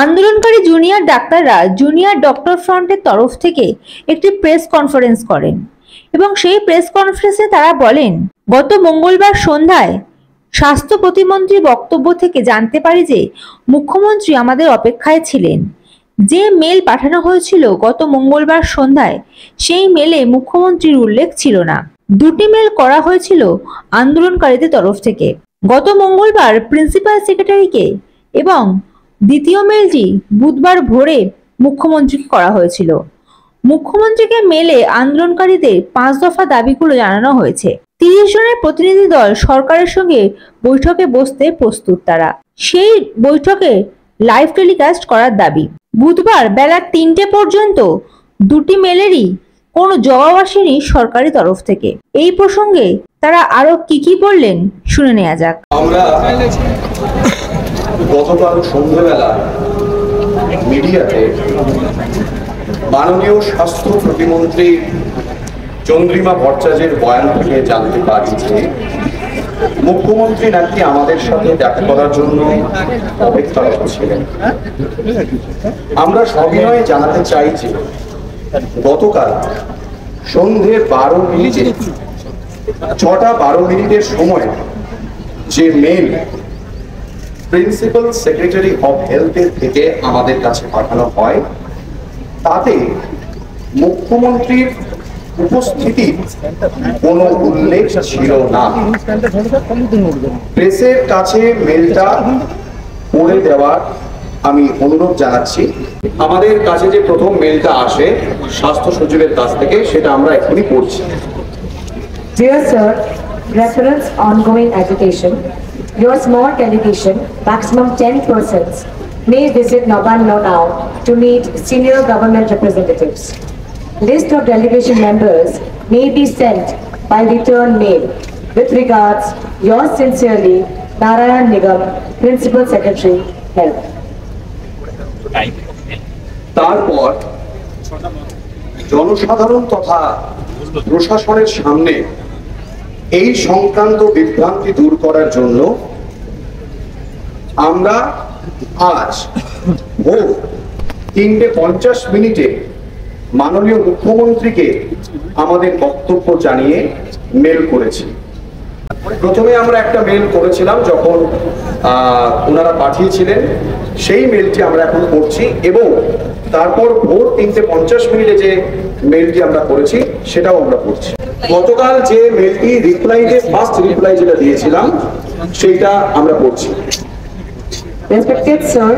আন্দোলনকারী জুনিয়র ডাক্তাররা junior doctor ফ্রন্টের তরফ থেকে একটি প্রেস কনফারেন্স করেন এবং সেই প্রেস কনফারেন্সে তারা বলেন, গত মঙ্গলবার সন্ধ্যায় স্বাস্থ্য প্রতিমন্ত্রীর বক্তব্য থেকে জানতে পারি যে মুখ্যমন্ত্রী আমাদের অপেক্ষায় ছিলেন। যে মেল পাঠানো হয়েছিল গত মঙ্গলবার সন্ধ্যায়, সেই মেলে মুখ্যমন্ত্রীর উল্লেখ ছিল না। দুটি মেল করা হয়েছিল আন্দোলনকারীদের তরফ থেকে, গত মঙ্গলবার প্রিন্সিপাল সেক্রেটারিকে এবং দ্বিতীয় মেলটি বুধবার ভোরে মুখ্যমন্ত্রীকে করা হয়েছিল। মুখ্যমন্ত্রীকে মেলে আন্দোলনকারীদের 5 দফা দাবিগুলো জানানো হয়েছে। 30 জনের প্রতিনিধি দল সরকারের সঙ্গে বৈঠকে বসতে প্রস্তুত। তারা সেই বৈঠকে লাইভ টেলিকাস্ট করার দাবি। বুধবার বেলা 3টে পর্যন্ত দুটি মেলেরই কোনো জবাব আসেনি সরকারি তরফ থেকে। এই প্রসঙ্গে তারা আরো কি বললেন শুনে নেওয়া যাক। আমরা গতকাল সন্ধ্যাবেলা মিডিয়াতে মাননীয় স্বাস্থ্য প্রতিমন্ত্রী চন্দ্রিমা ভট্টাচার্যের বয়ান থেকে জানতে পারি যে মুখ্যমন্ত্রী নাকি আমাদের সাথে দেখা করার জন্য অপেক্ষারত ছিলেন। আমরা সবিনয়ে জানাতে চাই যে গতকাল সন্ধে 12 মিনিটে 6টা 12 মিনিটের সময় যে মেল প্রিন্সিপাল সেক্রেটারি অফ হেলথের থেকে আমাদের কাছে পাঠানো হয়, তাতে মুখ্যমন্ত্রীর উপস্থিতির কোনো উল্লেখ ছিল না। প্রেসের কাছে মেলটা পড়ে দেওয়ার আমি অনুরোধ জানাচ্ছি। আমাদের কাছে যে প্রথম মেলটা আসে স্বাস্থ্য সচিবের কাছ থেকে, সেটা আমরা এখনই পড়ছি। Dear Sir, reference ongoing agitation. Your small delegation, maximum 10 persons, may visit Nabanno now to meet senior government representatives. List of delegation members may be sent by return mail. With regards, yours sincerely, Narayan Nigam, Principal Secretary, Health. তারপর জনসাধারণ তথা প্রশাসনের সামনে এই সংক্রান্ত বিভ্রান্তি দূর করার জন্য আমরা আজ ভোর 3:50 মিনিটে মাননীয় মুখ্যমন্ত্রীকে আমাদের বক্তব্য জানিয়ে মেল করেছি। প্রথমে আমরা একটা মেল করেছিলাম যখন ওনারা পাঠিয়েছিলেন, সেই মেলটি আমরা এখন পড়ছি এবং তারপর ভোর 3:50 মিনিটে যে মেলটি আমরা করেছি সেটাও আমরা পড়ছি। গতকাল যে মেলটি রিপ্লাইতে ফার্স্ট রিপ্লাই যেটা দিয়েছিলাম সেটা আমরা পড়ছি। Respected sir,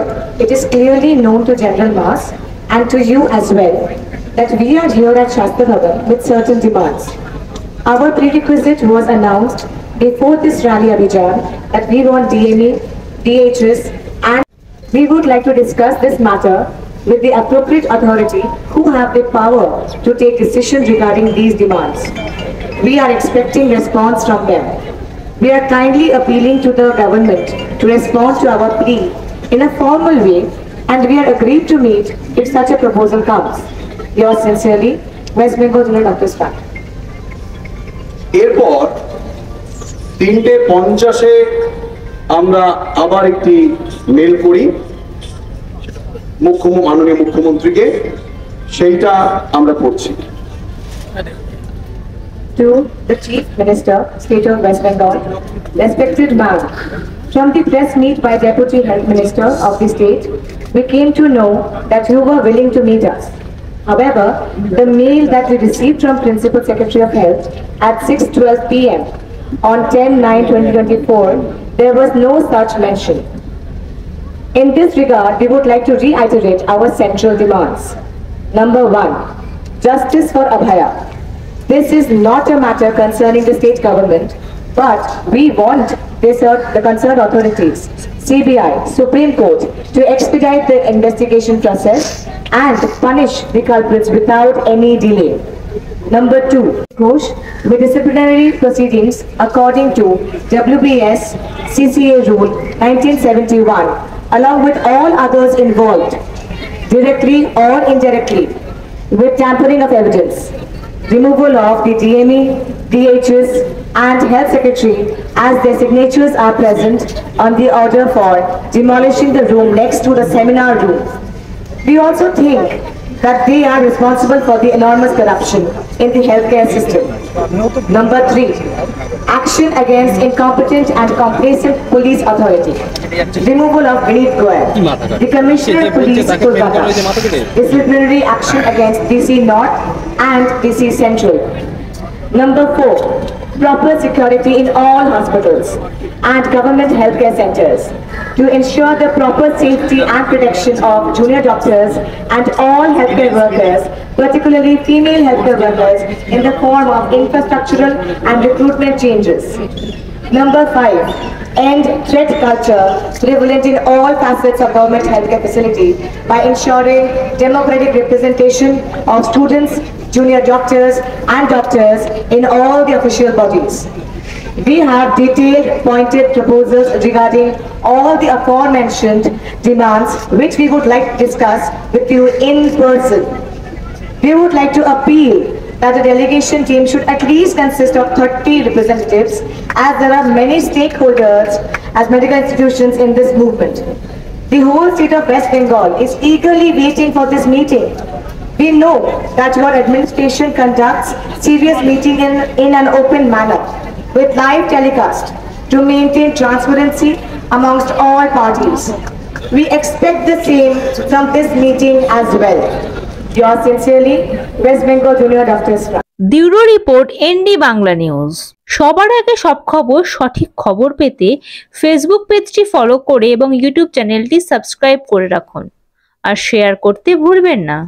it is clearly known to general mass and to you as well that we are here at Shastra Bhavan with certain demands. Our prerequisite was announced before this rally Abhijan that we want DME, DHS, and we would like to discuss this matter with the appropriate authority who have the power to take decisions regarding these demands. We are expecting response from them. We are kindly appealing to the government to respond to our plea in a formal way, and we are agreed to meet if such a proposal comes. Yours sincerely, West Bengal General Doctors Fund. এরপর 3:50 আমরা আবার একটি mail করি মাননীয় মুখ্যমন্ত্রীকে, সেইটা আমরা পড়ছি। To the Chief Minister, State of West Bengal, respected ma'am, from the press meet by Deputy Health Minister of the state, we came to know that you were willing to meet us. However, the mail that we received from Principal Secretary of Health at 6:12 p.m. on 10/9/2024, there was no such mention. In this regard, we would like to reiterate our central demands. Number 1, justice for Abhaya. This is not a matter concerning the state government, but we want the concerned authorities, CBI, Supreme Court, to expedite the investigation process and punish the culprits without any delay. Number 2, Ghosh, with disciplinary proceedings according to WBS CCA Rule 1971, along with all others involved, directly or indirectly, with tampering of evidence, removal of the DME, DHS, and Health Secretary, as their signatures are present on the order for demolishing the room next to the seminar room. We also think that they are responsible for the enormous corruption in the healthcare system. Number 3, action against incompetent and complacent police authority. Removal of Vineet Goyal, the Commissioner Police Kolkata. Disciplinary action against DC North and DC Central. Number 4, proper security in all hospitals and government healthcare centers to ensure the proper safety and protection of junior doctors and all healthcare workers, particularly female healthcare workers, in the form of infrastructural and recruitment changes. Number 5, end threat culture prevalent in all facets of government healthcare facility by ensuring democratic representation of students, junior doctors and doctors in all the official bodies. We have detailed pointed proposals regarding all the aforementioned demands which we would like to discuss with you in person. We would like to appeal that the delegation team should at least consist of 30 representatives, as there are many stakeholders as medical institutions in this movement. The whole state of West Bengal is eagerly waiting for this meeting. We know that your administration conducts serious meeting in an open manner with live telecast to maintain transparency amongst all parties. We expect the same from this meeting as well. Yours sincerely, West Bengal Junior Doctors Front. Bureau report ND Bangla News. সবার আগে সব খবর, সঠিক খবর পেতে Facebook পেজটি follow করে এবং ইউটিউব চ্যানেলটি সাবস্ক্রাইব করে রাখুন আর শেয়ার করতে ভুলবেন না।